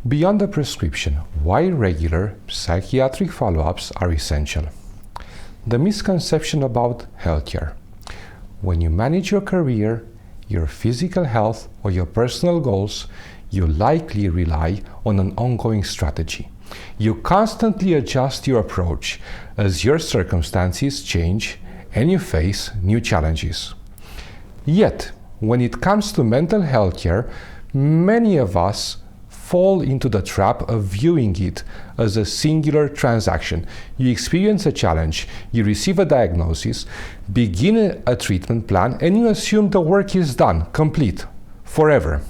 Beyond the prescription, why regular psychiatric follow-ups are essential. The misconception about healthcare. When you manage your career, your physical health, or your personal goals, you likely rely on an ongoing strategy. You constantly adjust your approach as your circumstances change and you face new challenges. Yet, when it comes to mental health care, many of us fall into the trap of viewing it as a singular transaction. You experience a challenge, you receive a diagnosis, begin a treatment plan, and you assume the work is done, complete, forever.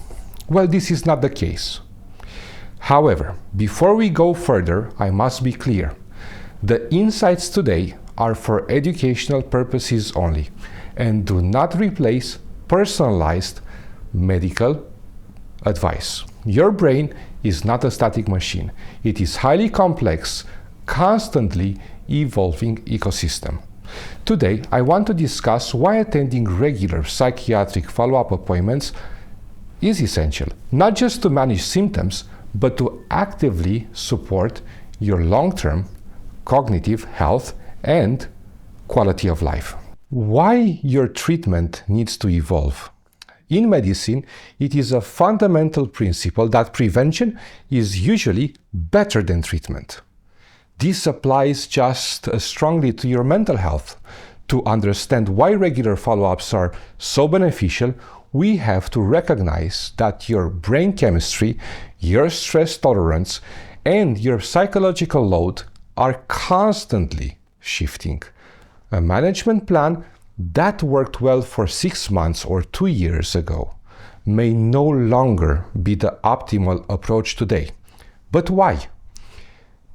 Well, this is not the case. However, before we go further, I must be clear. The insights today are for educational purposes only and do not replace personalized medical advice. Your brain is not a static machine. It is highly complex, constantly evolving ecosystem. Today, I want to discuss why attending regular psychiatric follow-up appointments is essential, not just to manage symptoms, but to actively support your long-term cognitive health and quality of life. Why your treatment needs to evolve. In medicine, it is a fundamental principle that prevention is usually better than treatment. This applies just as strongly to your mental health. To understand why regular follow-ups are so beneficial, we have to recognize that your brain chemistry, your stress tolerance, and your psychological load are constantly shifting. A management plan that worked well for 6 months or 2 years ago may no longer be the optimal approach today. But why?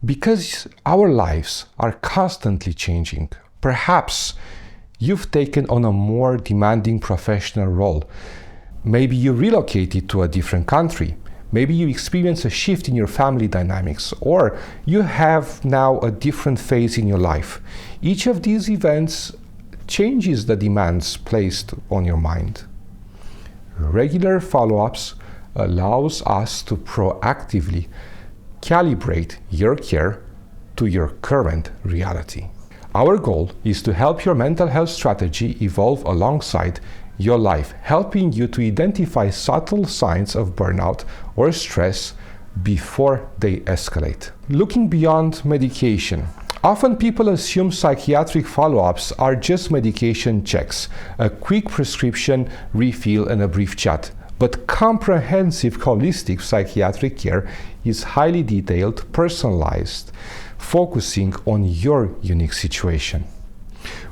Because our lives are constantly changing. Perhaps you've taken on a more demanding professional role. Maybe you relocated to a different country. Maybe you experience a shift in your family dynamics, or you have now a different phase in your life. Each of these events changes the demands placed on your mind. Regular follow-ups allows us to proactively calibrate your care to your current reality. Our goal is to help your mental health strategy evolve alongside your life, helping you to identify subtle signs of burnout or stress before they escalate. Looking beyond medication. Often people assume psychiatric follow-ups are just medication checks, a quick prescription refill and a brief chat. But comprehensive holistic psychiatric care is highly detailed, personalized, focusing on your unique situation.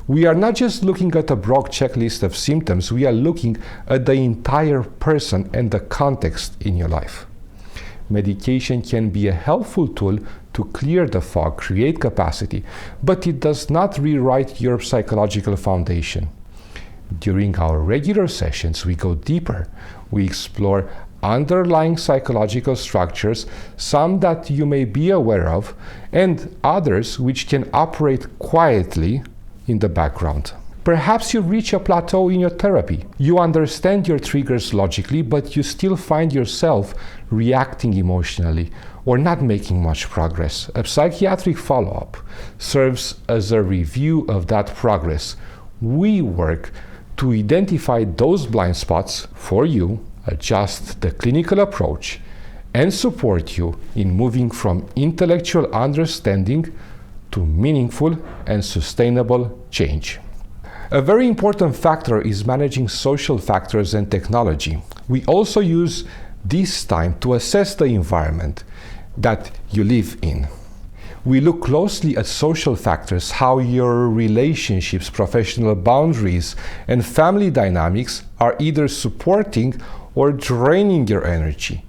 We are not just looking at a broad checklist of symptoms, we are looking at the entire person and the context in your life. Medication can be a helpful tool to clear the fog, create capacity, but it does not rewrite your psychological foundation. During our regular sessions, we go deeper. We explore underlying psychological structures, some that you may be aware of, and others which can operate quietly in the background. Perhaps you reach a plateau in your therapy. You understand your triggers logically, but you still find yourself reacting emotionally or not making much progress. A psychiatric follow-up serves as a review of that progress. We work to identify those blind spots for you, adjust the clinical approach, and support you in moving from intellectual understanding to meaningful and sustainable change. A very important factor is managing social factors and technology. We also use this time to assess the environment that you live in. We look closely at social factors, how your relationships, professional boundaries, and family dynamics are either supporting or draining your energy.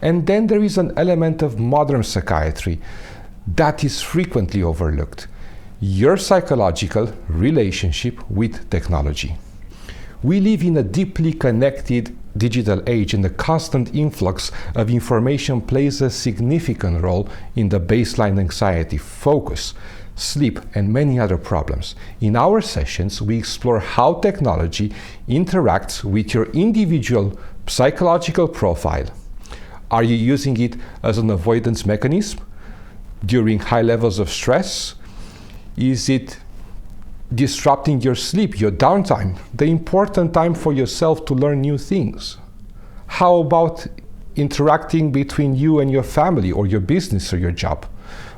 And then there is an element of modern psychiatry that is frequently overlooked: your psychological relationship with technology. We live in a deeply connected digital age, and the constant influx of information plays a significant role in the baseline anxiety, focus, sleep, and many other problems. In our sessions, we explore how technology interacts with your individual psychological profile. Are you using it as an avoidance mechanism during high levels of stress? Is it disrupting your sleep, your downtime, the important time for yourself to learn new things? How about interacting between you and your family or your business or your job?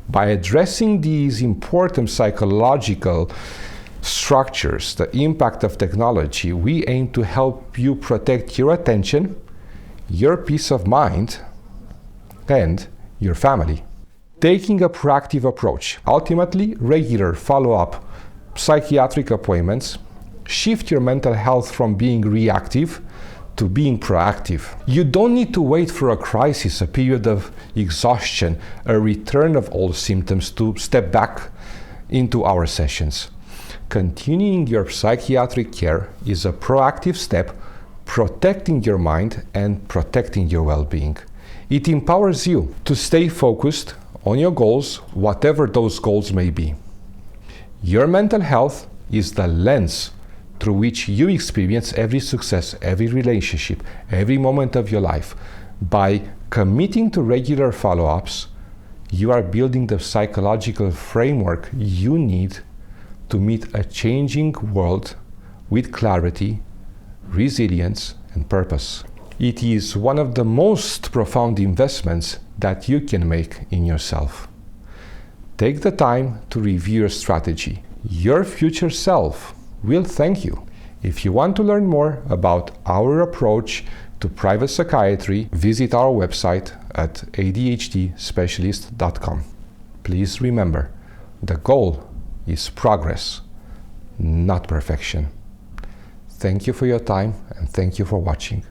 By addressing these important psychological structures, the impact of technology, we aim to help you protect your attention, your peace of mind, and your family. Taking a proactive approach, ultimately regular follow-up psychiatric appointments, shift your mental health from being reactive to being proactive. You don't need to wait for a crisis, a period of exhaustion, a return of all symptoms to step back into our sessions. Continuing your psychiatric care is a proactive step, protecting your mind and protecting your well-being. It empowers you to stay focused on your goals, whatever those goals may be. Your mental health is the lens through which you experience every success, every relationship, every moment of your life. By committing to regular follow-ups, you are building the psychological framework you need to meet a changing world with clarity, resilience, and purpose. It is one of the most profound investments that you can make in yourself. Take the time to review your strategy. Your future self will thank you. If you want to learn more about our approach to private psychiatry, visit our website at adhdspecialist.com. Please remember, the goal is progress, not perfection. Thank you for your time and thank you for watching.